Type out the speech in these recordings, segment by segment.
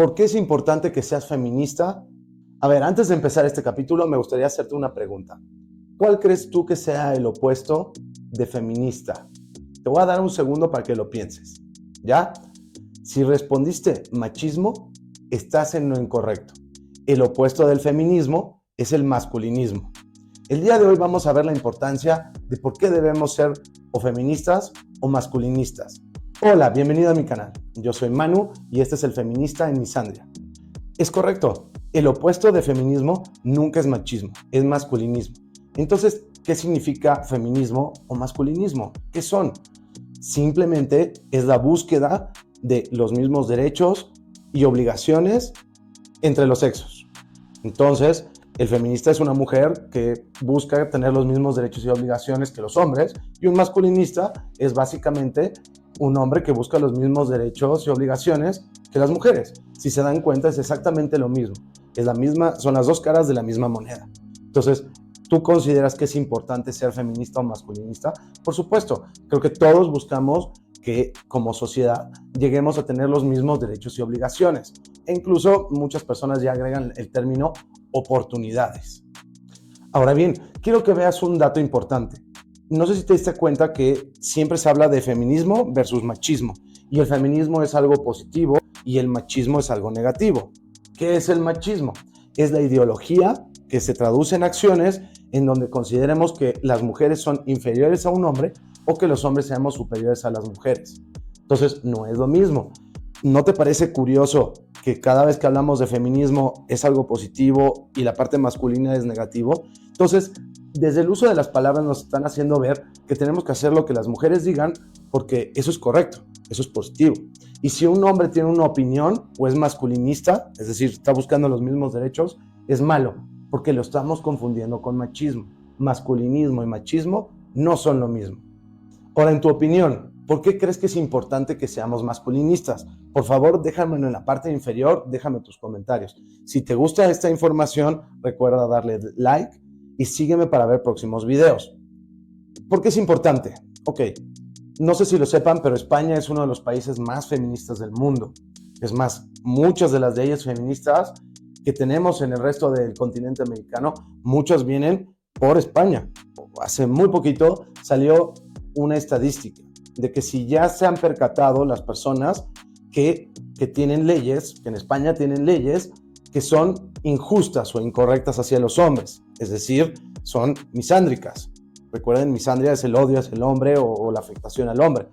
¿Por qué es importante que seas feminista? A ver, antes de empezar este capítulo, me gustaría hacerte una pregunta. ¿Cuál crees tú que sea el opuesto de feminista? Te voy a dar un segundo para que lo pienses, ¿ya? Si respondiste machismo, estás en lo incorrecto. El opuesto del feminismo es el masculinismo. El día de hoy vamos a ver la importancia de por qué debemos ser o feministas o masculinistas. Hola, bienvenido a mi canal. Yo soy Manu y este es el Feminista en Misandria. Es correcto, el opuesto de feminismo nunca es machismo, es masculinismo. Entonces, ¿qué significa feminismo o masculinismo? ¿Qué son? Simplemente es la búsqueda de los mismos derechos y obligaciones entre los sexos. Entonces, el feminista es una mujer que busca tener los mismos derechos y obligaciones que los hombres, y un masculinista es básicamente un hombre que busca los mismos derechos y obligaciones que las mujeres. Si se dan cuenta, es exactamente lo mismo. Son las dos caras de la misma moneda. Entonces, ¿tú consideras que es importante ser feminista o masculinista? Por supuesto, creo que todos buscamos que como sociedad lleguemos a tener los mismos derechos y obligaciones. E incluso muchas personas ya agregan el término oportunidades. Ahora bien, quiero que veas un dato importante. No sé si te diste cuenta que siempre se habla de feminismo versus machismo, y el feminismo es algo positivo y el machismo es algo negativo. ¿Qué es el machismo? Es la ideología que se traduce en acciones en donde consideremos que las mujeres son inferiores a un hombre o que los hombres seamos superiores a las mujeres. Entonces, no es lo mismo. ¿No te parece curioso que cada vez que hablamos de feminismo es algo positivo y la parte masculina es negativo? Entonces, desde el uso de las palabras nos están haciendo ver que tenemos que hacer lo que las mujeres digan porque eso es correcto, eso es positivo. Y si un hombre tiene una opinión o es masculinista, es decir, está buscando los mismos derechos, es malo, porque lo estamos confundiendo con machismo. Masculinismo y machismo no son lo mismo. Ahora, en tu opinión, ¿por qué crees que es importante que seamos masculinistas? Por favor, déjamelo en la parte inferior, déjame tus comentarios. Si te gusta esta información, recuerda darle like y sígueme para ver próximos videos. ¿Por qué es importante? Ok, no sé si lo sepan, pero España es uno de los países más feministas del mundo. Es más, muchas de las leyes feministas que tenemos en el resto del continente americano, muchas vienen por España. Hace muy poquito salió una estadística de que si ya se han percatado las personas que tienen leyes, que en España tienen leyes que son injustas o incorrectas hacia los hombres, es decir, son misándricas. Recuerden, misandria es el odio hacia el hombre o la afectación al hombre.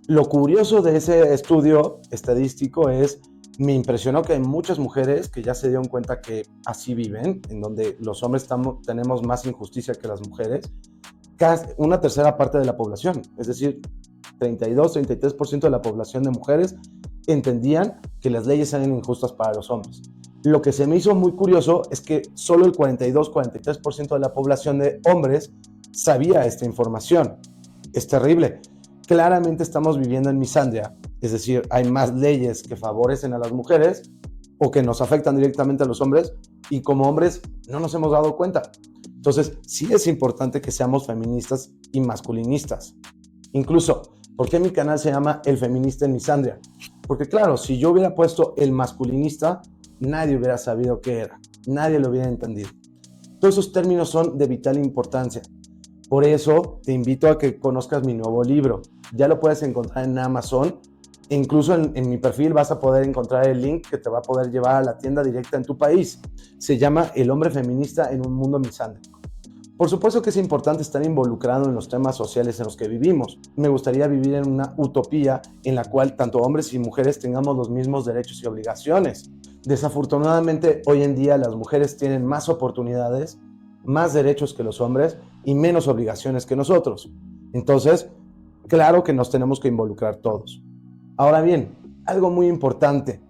Lo curioso de ese estudio estadístico es, me impresionó que hay muchas mujeres que ya se dieron cuenta que así viven, en donde los hombres tenemos más injusticia que las mujeres, casi una tercera parte de la población, es decir, 32-33% de la población de mujeres entendían que las leyes eran injustas para los hombres. Lo que se me hizo muy curioso es que solo el 42-43% de la población de hombres sabía esta información. Es terrible. Claramente estamos viviendo en misandria, es decir, hay más leyes que favorecen a las mujeres o que nos afectan directamente a los hombres y como hombres no nos hemos dado cuenta. Entonces, sí es importante que seamos feministas y masculinistas. Incluso, ¿por qué mi canal se llama El Feminista en Misandria? Porque claro, si yo hubiera puesto el masculinista, nadie hubiera sabido qué era, nadie lo hubiera entendido. Todos esos términos son de vital importancia. Por eso te invito a que conozcas mi nuevo libro. Ya lo puedes encontrar en Amazon. E incluso en mi perfil vas a poder encontrar el link que te va a poder llevar a la tienda directa en tu país. Se llama El hombre feminista en un mundo misándrico. Por supuesto que es importante estar involucrado en los temas sociales en los que vivimos. Me gustaría vivir en una utopía en la cual tanto hombres y mujeres tengamos los mismos derechos y obligaciones. Desafortunadamente, hoy en día las mujeres tienen más oportunidades, más derechos que los hombres y menos obligaciones que nosotros. Entonces, claro que nos tenemos que involucrar todos. Ahora bien, algo muy importante.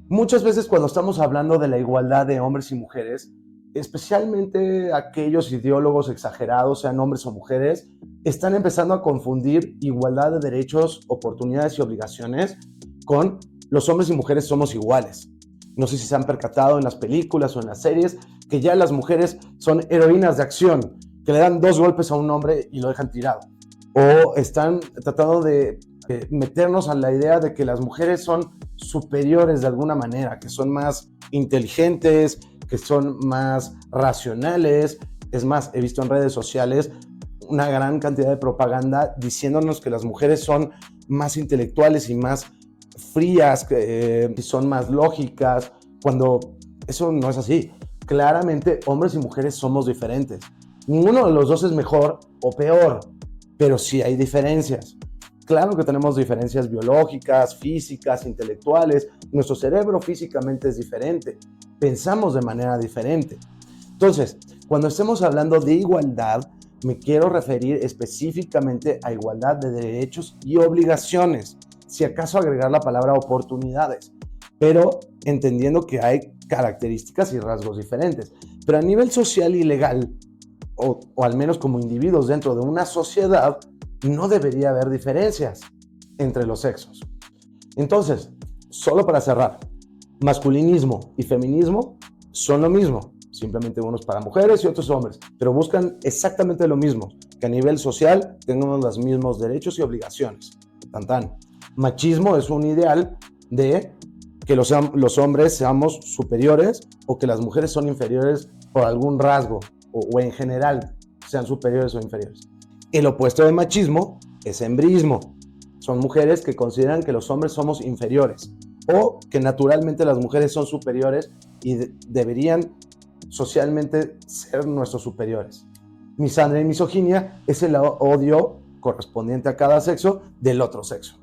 Muchas veces cuando estamos hablando de la igualdad de hombres y mujeres, especialmente aquellos ideólogos exagerados, sean hombres o mujeres, están empezando a confundir igualdad de derechos, oportunidades y obligaciones con los hombres y mujeres somos iguales. No sé si se han percatado en las películas o en las series que ya las mujeres son heroínas de acción, que le dan 2 golpes a un hombre y lo dejan tirado. O están tratando de meternos a la idea de que las mujeres son superiores de alguna manera, que son más inteligentes, que son más racionales. Es más, he visto en redes sociales una gran cantidad de propaganda diciéndonos que las mujeres son más intelectuales y más frías, que son más lógicas, cuando eso no es así. Claramente, hombres y mujeres somos diferentes. Ninguno de los dos es mejor o peor, pero sí hay diferencias. Claro que tenemos diferencias biológicas, físicas, intelectuales. Nuestro cerebro físicamente es diferente. Pensamos de manera diferente. Entonces, cuando estemos hablando de igualdad, me quiero referir específicamente a igualdad de derechos y obligaciones. Si acaso agregar la palabra oportunidades, pero entendiendo que hay características y rasgos diferentes. Pero a nivel social y legal, o al menos como individuos dentro de una sociedad, no debería haber diferencias entre los sexos. Entonces, solo para cerrar, masculinismo y feminismo son lo mismo, simplemente unos para mujeres y otros hombres, pero buscan exactamente lo mismo, que a nivel social tengamos los mismos derechos y obligaciones. Tan tan. Machismo es un ideal de que los hombres seamos superiores o que las mujeres son inferiores por algún rasgo o en general sean superiores o inferiores. El opuesto de machismo es embrismo. Son mujeres que consideran que los hombres somos inferiores o que naturalmente las mujeres son superiores y deberían socialmente ser nuestros superiores. Misandria y misoginia es el odio correspondiente a cada sexo del otro sexo.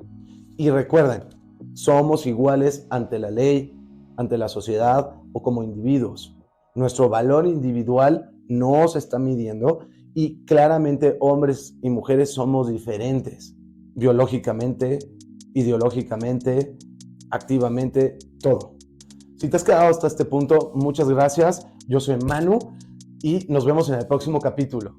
Y recuerden, somos iguales ante la ley, ante la sociedad o como individuos. Nuestro valor individual no se está midiendo y claramente hombres y mujeres somos diferentes, biológicamente, ideológicamente, activamente, todo. Si te has quedado hasta este punto, muchas gracias. Yo soy Manu y nos vemos en el próximo capítulo.